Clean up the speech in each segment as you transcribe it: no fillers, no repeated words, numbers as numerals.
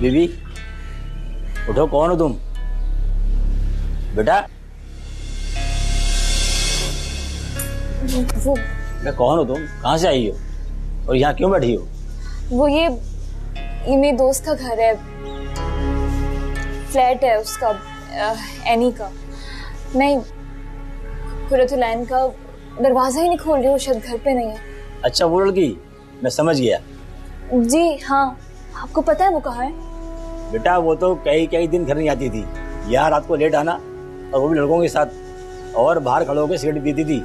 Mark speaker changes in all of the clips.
Speaker 1: बीबी उठो, कौन हो तुम? बेटा
Speaker 2: वो
Speaker 1: मैं कौन हो, तुम कहाँ से आई हो और यहाँ क्यों बैठी हो?
Speaker 2: वो ये मेरे दोस्त का घर है, फ्लैट है उसका, एनी का। मैं कुरतुलैन का दरवाजा ही नहीं खोल रही हूँ, शायद घर पे नहीं है।
Speaker 1: अच्छा वो लड़की, मैं समझ गया।
Speaker 2: जी हाँ, आपको पता है वो कहाँ है?
Speaker 1: बेटा वो तो कई कई दिन घर नहीं आती थी, यहाँ रात को लेट आना और वो भी लड़कों के साथ, और बाहर खड़े होकर सिगरेट पीती थी।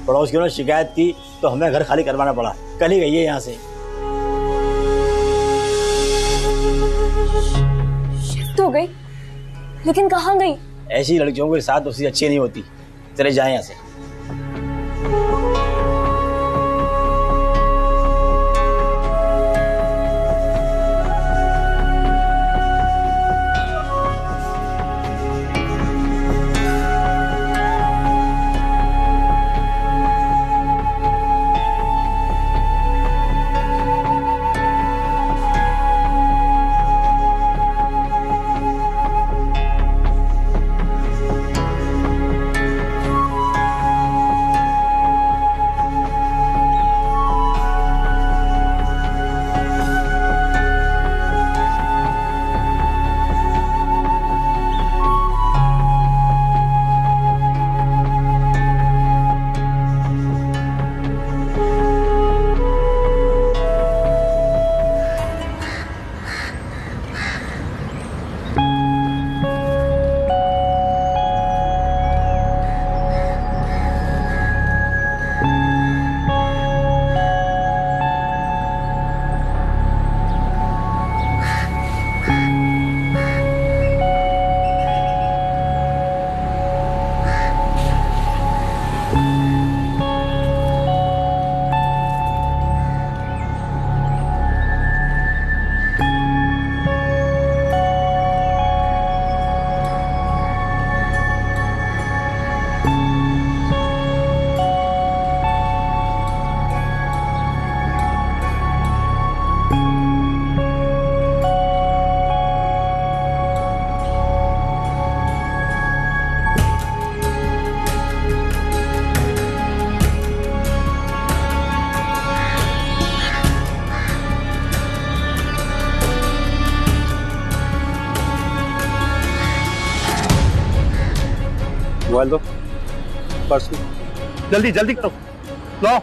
Speaker 1: पड़ोसियों ने शिकायत की तो हमें घर खाली करवाना पड़ा। कल ही गई है यहाँ से।
Speaker 2: शिफ्ट हो गई? लेकिन कहाँ गई?
Speaker 1: ऐसी लड़कियों के साथ उससे अच्छी नहीं होती। चले जाए यहाँ से।
Speaker 3: मोबाइल दो, पर्स दो, जल्दी जल्दी करो, लो।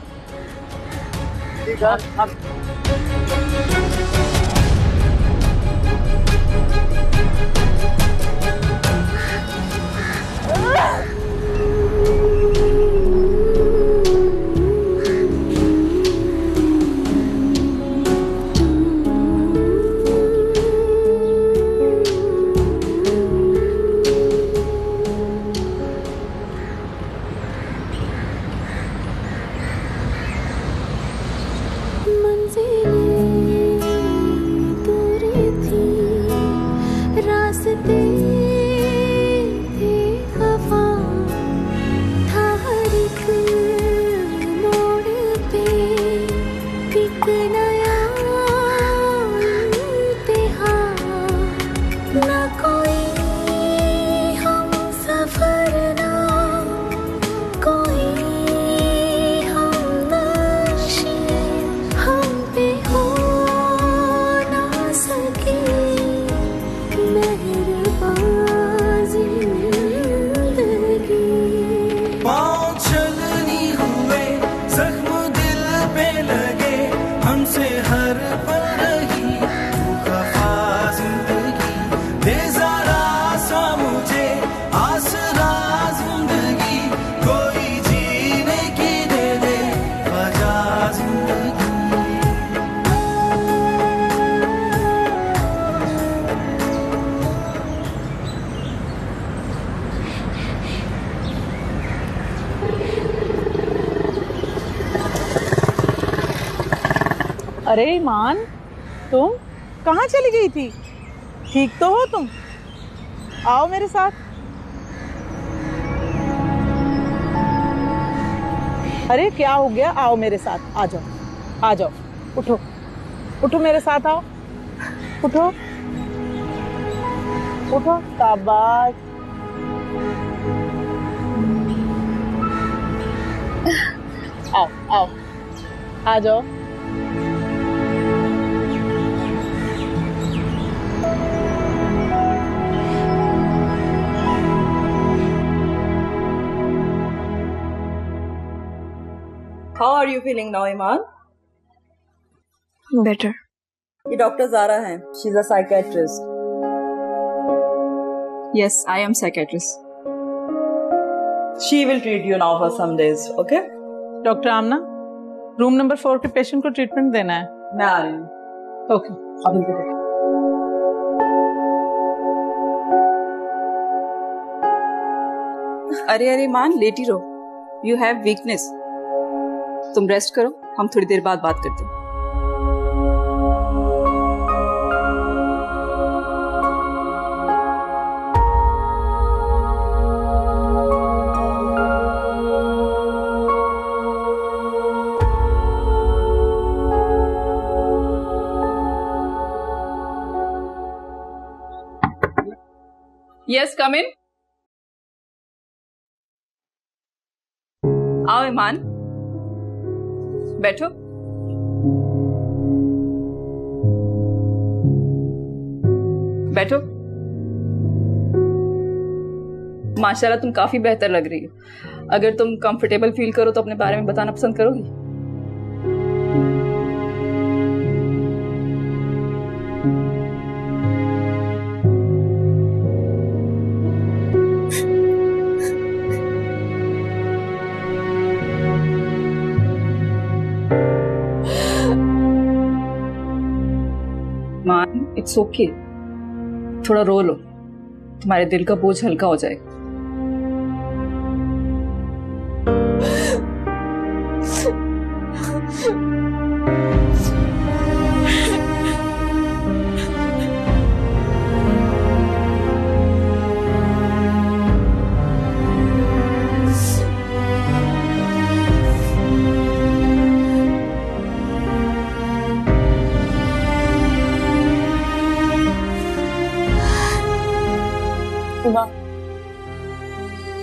Speaker 4: अरे ईमान, तुम कहाँ चली गई थी? ठीक तो हो तुम? आओ मेरे साथ। अरे क्या हो गया? आओ मेरे साथ, आ जाओ, आ जाओ, उठो, उठो मेरे साथ आओ, उठो। उठो, शाबाश। आओ आओ, आ जाओ।
Speaker 5: How are you feeling now, Iman?
Speaker 2: Better.
Speaker 5: ये डॉक्टर ज़ारा हैं. She's a psychiatrist. Yes, I am psychiatrist. She will treat you now for some days, okay?
Speaker 4: Doctor Aamna, room number 4 के पेशेंट को ट्रीटमेंट देना है।
Speaker 5: मैं आ रही हूँ.
Speaker 4: ओके।
Speaker 5: अभी देखो. अरे ईमान, लेटी रहो. You have weakness. तुम रेस्ट करो, हम थोड़ी देर बाद बात करते हैं. Yes, come in. आओ ईमान, बैठो. बैठो. माशाल्लाह तुम काफी बेहतर लग रही हो. अगर तुम कंफर्टेबल फील करो तो अपने बारे में बताना पसंद करोगी? मान, इट्स ओके. थोड़ा रो लो, तुम्हारे दिल का बोझ हल्का हो जाएगा.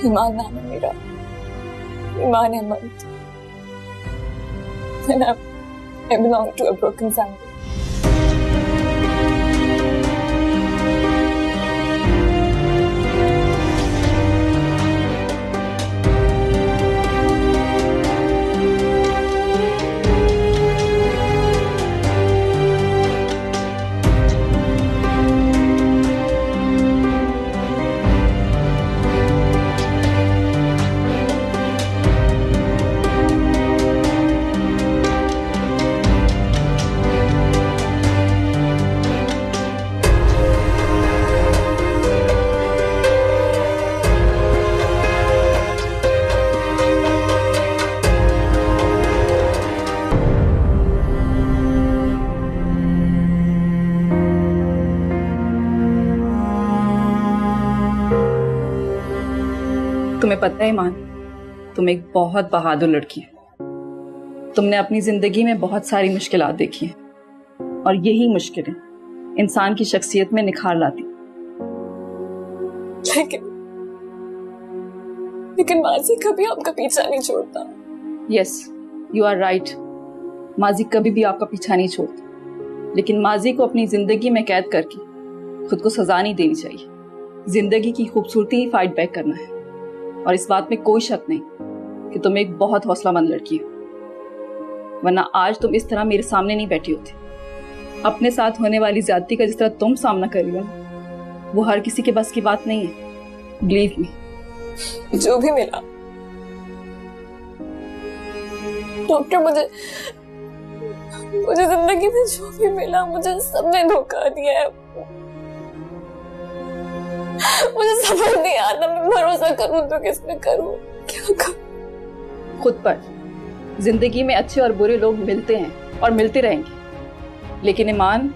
Speaker 2: ईमान नाम है मेरा. ईमान Ahmad. And I belong to a broken family. तुम्हें पता है ईमान, तुम एक बहुत बहादुर लड़की हो. तुमने अपनी जिंदगी में बहुत सारी मुश्किलात देखी हैं और यही मुश्किलें इंसान की शख्सियत में निखार लाती. लेकिन माजी कभी आपका पीछा नहीं छोड़ता.
Speaker 5: Yes, you are right. माजी कभी भी आपका पीछा नहीं छोड़ता, लेकिन माजी को अपनी जिंदगी में कैद करके खुद को सजा नहीं देनी चाहिए. जिंदगी की खूबसूरती ही फाइट बैक करना है. और इस बात में कोई शक नहीं कि तुम एक बहुत हौसलामंद लड़की हो, वरना आज तुम इस तरह मेरे सामने नहीं बैठी होती. अपने साथ होने वाली ज्यादती का जिस तरह तुम सामना कर रही हो, वो हर किसी के बस की बात नहीं है. Believe me.
Speaker 2: जो भी मिला डॉक्टर, मुझे जिंदगी में जो भी मिला, मुझे सबने धोखा दिया है. मुझे समझ नहीं आता, मैं भरोसा करूं तो किस पे करूं, क्या करूं?
Speaker 5: खुद पर. जिंदगी में अच्छे और बुरे लोग मिलते हैं और मिलते रहेंगे, लेकिन ईमान,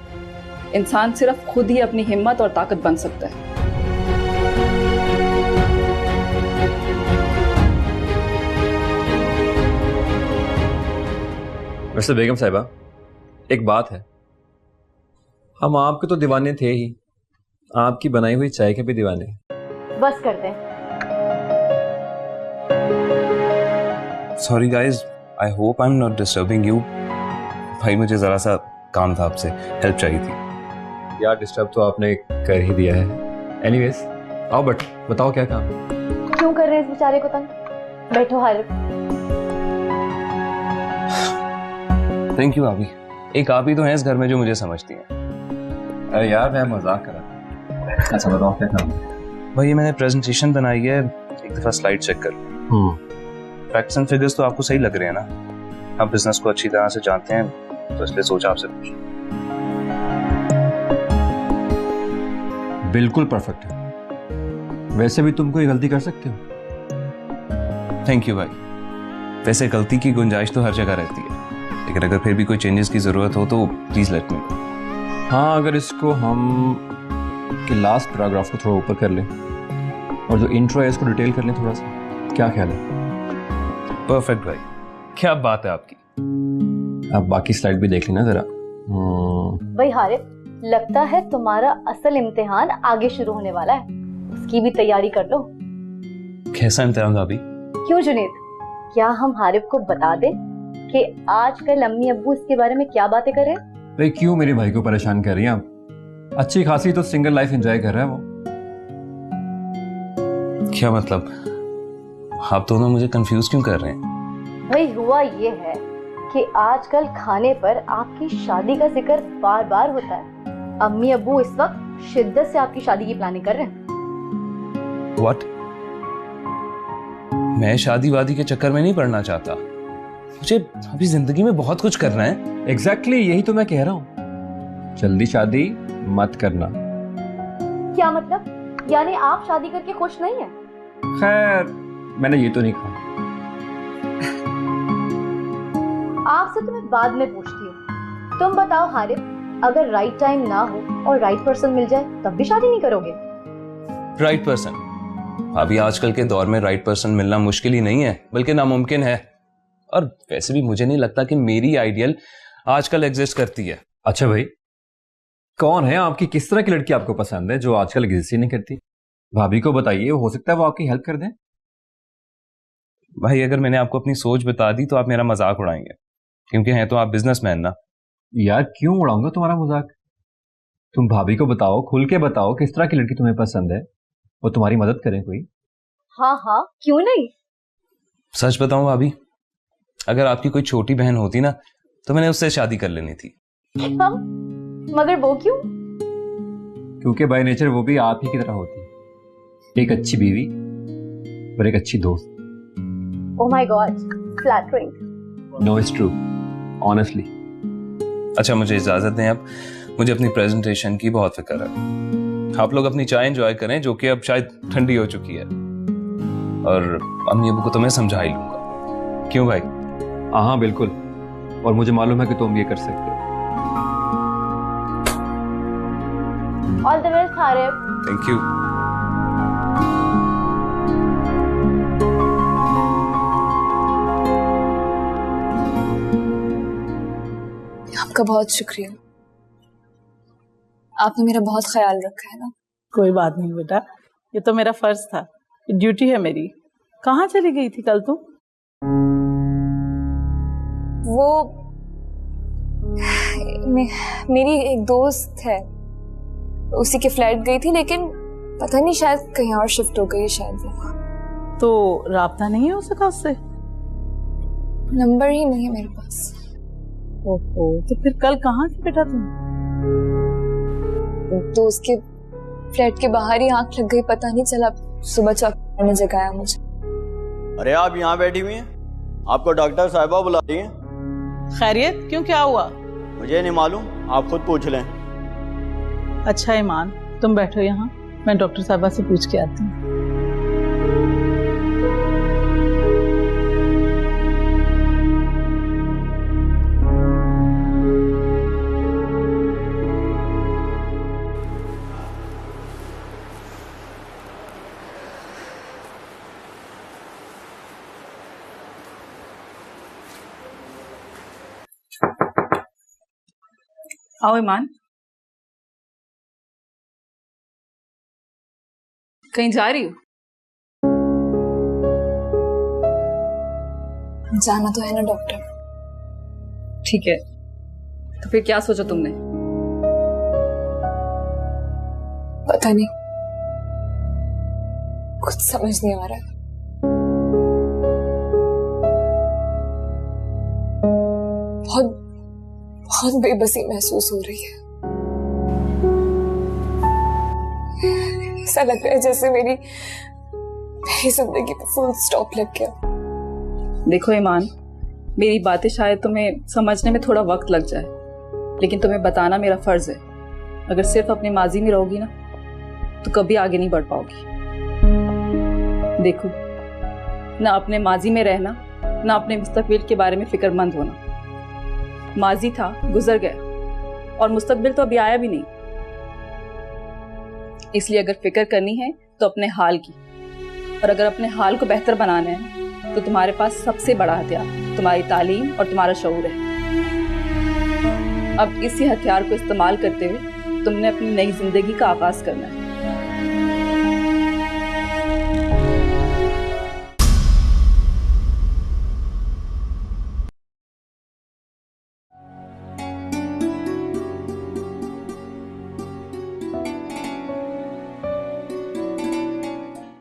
Speaker 5: इंसान सिर्फ खुद ही अपनी हिम्मत और ताकत बन सकता है.
Speaker 6: वैसे बेगम साहिबा, एक बात है, हम आपके तो दीवाने थे ही, आपकी बनाई हुई चाय के भी दीवाने।
Speaker 7: बस कर दें।
Speaker 8: Sorry guys, I hope I am not disturbing you. भाई मुझे जरा सा काम था, आपसे हेल्प चाहिए थी।
Speaker 6: यार डिस्टर्ब तो आपने कर ही दिया है। एनीवेज आओ, बट बताओ क्या काम।
Speaker 7: क्यों कर रहे हैं इस बेचारे को तंग? बैठो हारिफ।
Speaker 8: थैंक यू भाभी। एक आप ही तो हैं इस घर में जो मुझे समझती हैं।
Speaker 6: अरे यार मैं मजाक कर रहा था। अच्छा बताओ क्या काम।
Speaker 8: भाई मैंने प्रेजेंटेशन बनाई है, एक दफा स्लाइड चेक कर। फैक्ट्स एंड फिगर्स तो आपको सही लग रहे हैं ना? आप बिजनेस को अच्छी तरह से जानते हैं, तो इसलिए सोचा आपसे पूछूं।
Speaker 6: बिल्कुल परफेक्ट है। वैसे भी तुम कोई गलती कर सकते हो।
Speaker 8: थैंक यू भाई। वैसे गलती की गुंजाइश तो हर जगह रहती है, लेकिन अगर फिर भी कोई चेंजेस की जरूरत हो तो प्लीज लेट मी नो।
Speaker 6: हाँ, अगर इसको हम कि लास्ट पैराग्राफ को थोड़ा ऊपर कर लें और जो इंट्रो है इसको डिटेल कर लें थोड़ा सा, क्या ख्याल है?
Speaker 8: परफेक्ट भाई, क्या बात है आपकी।
Speaker 6: आप बाकी स्लाइड भी देख लेना जरा।
Speaker 7: भाई हारिफ, लगता है तुम्हारा असल इम्तिहान आगे शुरू होने वाला है, उसकी भी तैयारी कर लो।
Speaker 8: कैसा इम्तिहान भाभी?
Speaker 7: क्यों जुनेद, क्या हम हारिफ को बता दें कि आजकल अम्मी अब्बू इसके बारे में क्या बातें कर रहे हैं?
Speaker 6: भाई क्यों मेरे भाई को परेशान कर रही हैं आप? अच्छी खासी तो सिंगल लाइफ एंजॉय कर रहा है वो।
Speaker 8: क्या मतलब, आप दोनों मुझे कंफ्यूज क्यों कर रहे हैं?
Speaker 7: भाई हुआ ये है कि आजकल खाने पर आपकी शादी का जिक्र बार बार होता है। अम्मी अब्बू इस वक्त शिद्दत से आपकी शादी की प्लानिंग कर रहे हैं।
Speaker 8: What? मैं शादी वादी के चक्कर में नहीं पड़ना चाहता। मुझे अभी जिंदगी में बहुत कुछ करना है।
Speaker 6: एग्जैक्टली यही तो मैं कह रहा हूँ, जल्दी शादी मत करना।
Speaker 7: क्या मतलब? यानी आप शादी करके खुश नहीं हैं?
Speaker 6: खैर मैंने ये तो नहीं कहा।
Speaker 7: आपसे तो मैं बाद में पूछती हूँ। तुम बताओ हारिफ, अगर राइट टाइम ना हो और राइट पर्सन मिल जाए तब भी शादी नहीं करोगे?
Speaker 8: Right person? अभी आजकल के दौर में राइट पर्सन मिलना मुश्किल ही नहीं है, बल्कि नामुमकिन है। और वैसे भी मुझे नहीं लगता कि मेरी आइडियल आजकल एग्जिस्ट करती है।
Speaker 6: अच्छा भाई, कौन है आपकी, किस तरह की लड़की आपको पसंद है जो आजकल एग्जिस्ट ही नहीं करती? भाभी को बताइए, हो सकता है वो आपकी हेल्प कर दें।
Speaker 8: भाई अगर मैंने आपको अपनी सोच बता दी तो आप मेरा मजाक उड़ाएंगे, क्योंकि हैं तो आप बिजनेसमैन ना।
Speaker 6: यार क्यों उड़ाऊंगा तुम्हारा मजाक? तुम भाभी को बताओ, खुल के बताओ किस तरह की लड़की तुम्हें पसंद है, वो तुम्हारी मदद करें कोई।
Speaker 7: हाँ हाँ, क्यों नहीं।
Speaker 8: सच बताऊं भाभी, अगर आपकी कोई छोटी बहन होती ना तो मैंने उससे शादी कर लेनी थी।
Speaker 7: हम? मगर वो क्यों?
Speaker 6: क्योंकि बाय नेचर वो भी आप ही की तरह होती है, एक अच्छी बीवी और एक अच्छी दोस्त।
Speaker 7: Oh my god, flattering.
Speaker 6: No it's true, honestly.
Speaker 8: अच्छा मुझे इजाजत दें, अब मुझे अपनी प्रेजेंटेशन की बहुत फिक्र है। आप लोग अपनी चाय एंजॉय करें, जो कि अब शायद ठंडी हो चुकी है, और अम्मी अब्बू को तो मैं समझा ही लूंगा। क्यों भाई?
Speaker 6: हाँ बिल्कुल, और मुझे मालूम है कि तुम ये कर सकते हो।
Speaker 7: All the best Haris.
Speaker 8: Thank you.
Speaker 5: आपका बहुत शुक्रिया, आपने मेरा बहुत ख्याल रखा है ना।
Speaker 4: कोई बात नहीं बेटा, ये तो मेरा फर्ज था, ड्यूटी है मेरी। कहाँ चली गई थी कल तुम?
Speaker 5: वो मेरी एक दोस्त है, उसी के फ्लैट गई थी, लेकिन पता नहीं शायद कहीं और शिफ्ट हो गई है शायद वो।
Speaker 4: तो राब्ता नहीं हो सका उससे?
Speaker 5: नंबर ही नहीं है मेरे पास।
Speaker 4: ओहो, तो फिर कल कहाँ थी बेटा तुम?
Speaker 5: तो उसके फ्लैट के बाहर ही आंख लग गई, पता नहीं चला, सुबह चौक ने जगाया मुझे।
Speaker 1: अरे आप यहाँ बैठी हुई हैं, आपको डॉक्टर साहिबा बुला रही हैं।
Speaker 4: खैरियत, क्यों, क्या हुआ?
Speaker 1: मुझे नहीं मालूम, आप खुद पूछ लें।
Speaker 4: अच्छा ईमान, तुम बैठो यहाँ, मैं डॉक्टर साहबा से पूछ के आती हूँ।
Speaker 2: आओ ईमान। कहीं जा रही हो?
Speaker 5: जाना तो है ना डॉक्टर।
Speaker 2: ठीक है, तो फिर क्या सोचा तुमने?
Speaker 5: पता नहीं, कुछ समझ नहीं आ रहा है। बहुत बहुत बेबसी महसूस हो रही है। ऐसा लग रहा है जैसे मेरी जिंदगी पे फुल स्टॉप लग गया।
Speaker 2: देखो ईमान, मेरी बातें शायद तुम्हें समझने में थोड़ा वक्त लग जाए, लेकिन तुम्हें बताना मेरा फर्ज है। अगर सिर्फ अपने माजी में रहोगी ना तो कभी आगे नहीं बढ़ पाओगी। देखो, ना अपने माजी में रहना, ना अपने मुस्तकबिल के बारे में फिक्रमंद होना। माजी था, गुजर गया, और मुस्तकबिल तो अभी आया भी नहीं। इसलिए अगर फिक्र करनी है तो अपने हाल की, और अगर अपने हाल को बेहतर बनाना है तो तुम्हारे पास सबसे बड़ा हथियार तुम्हारी तालीम और तुम्हारा शऊर है। अब इसी हथियार को इस्तेमाल करते हुए तुमने अपनी नई जिंदगी का आगाज करना है।